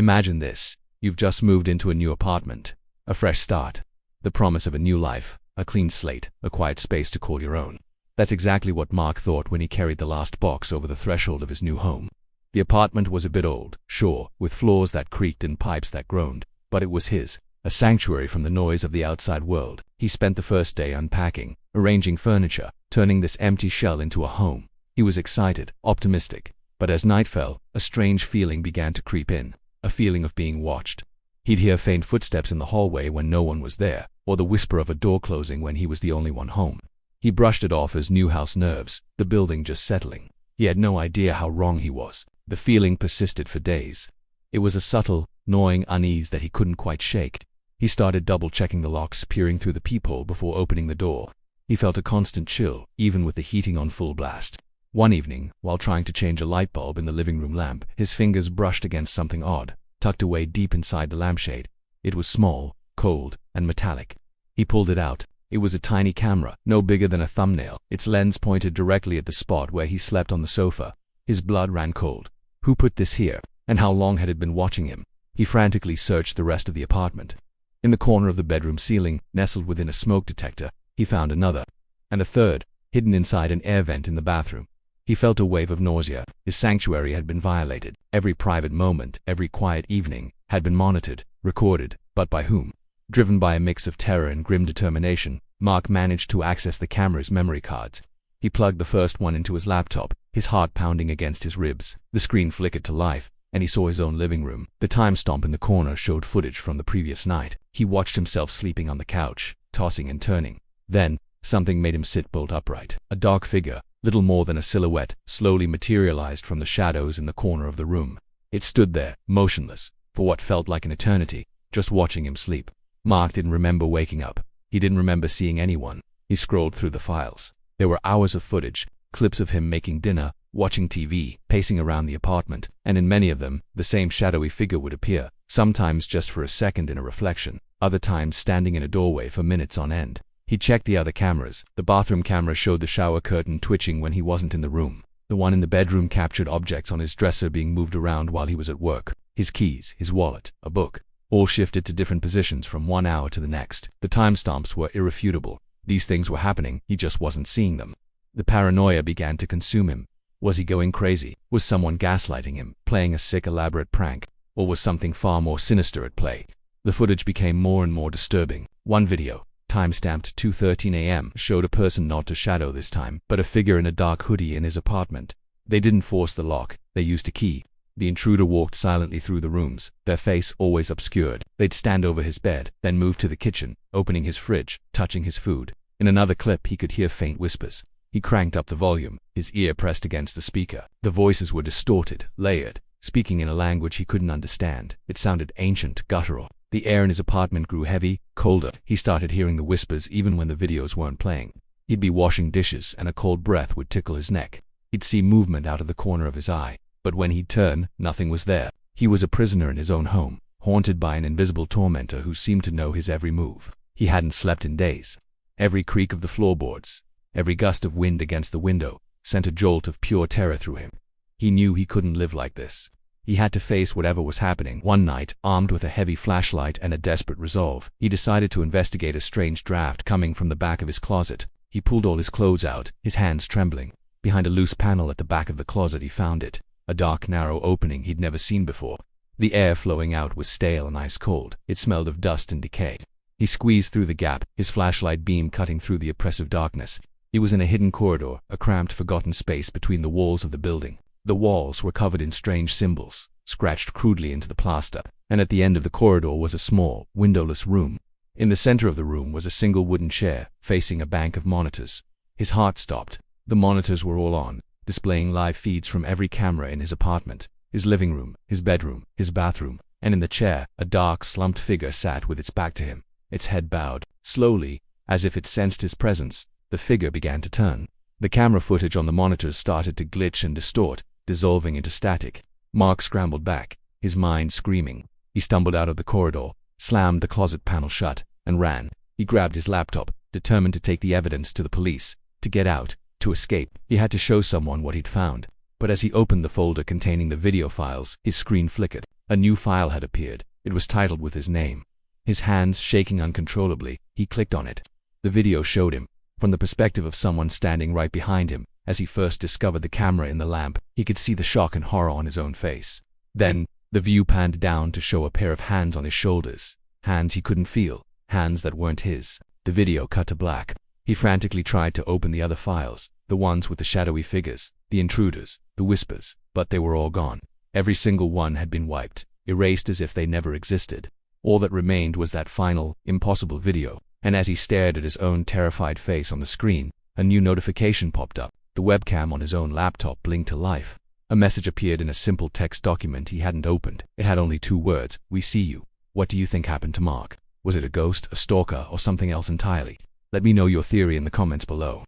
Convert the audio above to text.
Imagine this. You've just moved into a new apartment. A fresh start. The promise of a new life, a clean slate, a quiet space to call your own. That's exactly what Mark thought when he carried the last box over the threshold of his new home. The apartment was a bit old, sure, with floors that creaked and pipes that groaned, but it was his, a sanctuary from the noise of the outside world. He spent the first day unpacking, arranging furniture, turning this empty shell into a home. He was excited, optimistic, but as night fell, a strange feeling began to creep in, a feeling of being watched. He'd hear faint footsteps in the hallway when no one was there, or the whisper of a door closing when he was the only one home. He brushed it off as new house nerves, the building just settling. He had no idea how wrong he was. The feeling persisted for days. It was a subtle, gnawing unease that he couldn't quite shake. He started double-checking the locks, peering through the peephole before opening the door. He felt a constant chill, even with the heating on full blast. One evening, while trying to change a light bulb in the living room lamp, his fingers brushed against something odd, tucked away deep inside the lampshade. It was small, cold, and metallic. He pulled it out. It was a tiny camera, no bigger than a thumbnail, its lens pointed directly at the spot where he slept on the sofa. His blood ran cold. Who put this here, and how long had it been watching him? He frantically searched the rest of the apartment. In the corner of the bedroom ceiling, nestled within a smoke detector, he found another, and a third, hidden inside an air vent in the bathroom. He felt a wave of nausea. His sanctuary had been violated. Every private moment, every quiet evening, had been monitored, recorded, but by whom? Driven by a mix of terror and grim determination, Mark managed to access the camera's memory cards. He plugged the first one into his laptop, his heart pounding against his ribs. The screen flickered to life, and he saw his own living room. The timestamp in the corner showed footage from the previous night. He watched himself sleeping on the couch, tossing and turning. Then, something made him sit bolt upright. A dark figure, little more than a silhouette, slowly materialized from the shadows in the corner of the room. It stood there, motionless, for what felt like an eternity, just watching him sleep. Mark didn't remember waking up. He didn't remember seeing anyone. He scrolled through the files. There were hours of footage, clips of him making dinner, watching TV, pacing around the apartment, and in many of them, the same shadowy figure would appear, sometimes just for a second in a reflection, other times standing in a doorway for minutes on end. He checked the other cameras. The bathroom camera showed the shower curtain twitching when he wasn't in the room. The one in the bedroom captured objects on his dresser being moved around while he was at work. His keys, his wallet, a book, all shifted to different positions from 1 hour to the next. The timestamps were irrefutable. These things were happening, he just wasn't seeing them. The paranoia began to consume him. Was he going crazy? Was someone gaslighting him, playing a sick, elaborate prank? Or was something far more sinister at play? The footage became more and more disturbing. One video, time-stamped 2:13 a.m., showed a person not a shadow this time, but a figure in a dark hoodie in his apartment. They didn't force the lock, they used a key. The intruder walked silently through the rooms, their face always obscured. They'd stand over his bed, then move to the kitchen, opening his fridge, touching his food. In another clip, he could hear faint whispers. He cranked up the volume, his ear pressed against the speaker. The voices were distorted, layered, speaking in a language he couldn't understand. It sounded ancient, guttural. The air in his apartment grew heavy, colder. He started hearing the whispers even when the videos weren't playing. He'd be washing dishes and a cold breath would tickle his neck. He'd see movement out of the corner of his eye, but when he'd turn, nothing was there. He was a prisoner in his own home, haunted by an invisible tormentor who seemed to know his every move. He hadn't slept in days. Every creak of the floorboards, every gust of wind against the window, sent a jolt of pure terror through him. He knew he couldn't live like this. He had to face whatever was happening. One night, armed with a heavy flashlight and a desperate resolve, he decided to investigate a strange draft coming from the back of his closet. He pulled all his clothes out, his hands trembling. Behind a loose panel at the back of the closet he found it, a dark, narrow opening he'd never seen before. The air flowing out was stale and ice-cold. It smelled of dust and decay. He squeezed through the gap, his flashlight beam cutting through the oppressive darkness. He was in a hidden corridor, a cramped, forgotten space between the walls of the building. The walls were covered in strange symbols, scratched crudely into the plaster, and at the end of the corridor was a small, windowless room. In the center of the room was a single wooden chair, facing a bank of monitors. His heart stopped. The monitors were all on, displaying live feeds from every camera in his apartment, his living room, his bedroom, his bathroom, and in the chair, a dark, slumped figure sat with its back to him, its head bowed. Slowly, as if it sensed his presence, the figure began to turn. The camera footage on the monitors started to glitch and distort, dissolving into static. Mark scrambled back, his mind screaming. He stumbled out of the corridor, slammed the closet panel shut, and ran. He grabbed his laptop, determined to take the evidence to the police, to get out, to escape. He had to show someone what he'd found. But as he opened the folder containing the video files, his screen flickered. A new file had appeared. It was titled with his name. His hands shaking uncontrollably, he clicked on it. The video showed him, from the perspective of someone standing right behind him. As he first discovered the camera in the lamp, he could see the shock and horror on his own face. Then, the view panned down to show a pair of hands on his shoulders. Hands he couldn't feel. Hands that weren't his. The video cut to black. He frantically tried to open the other files, the ones with the shadowy figures, the intruders, the whispers, but they were all gone. Every single one had been wiped, erased as if they never existed. All that remained was that final, impossible video, and as he stared at his own terrified face on the screen, a new notification popped up. The webcam on his own laptop blinked to life. A message appeared in a simple text document he hadn't opened. It had only 2 words, "We see you." What do you think happened to Mark? Was it a ghost, a stalker, or something else entirely? Let me know your theory in the comments below.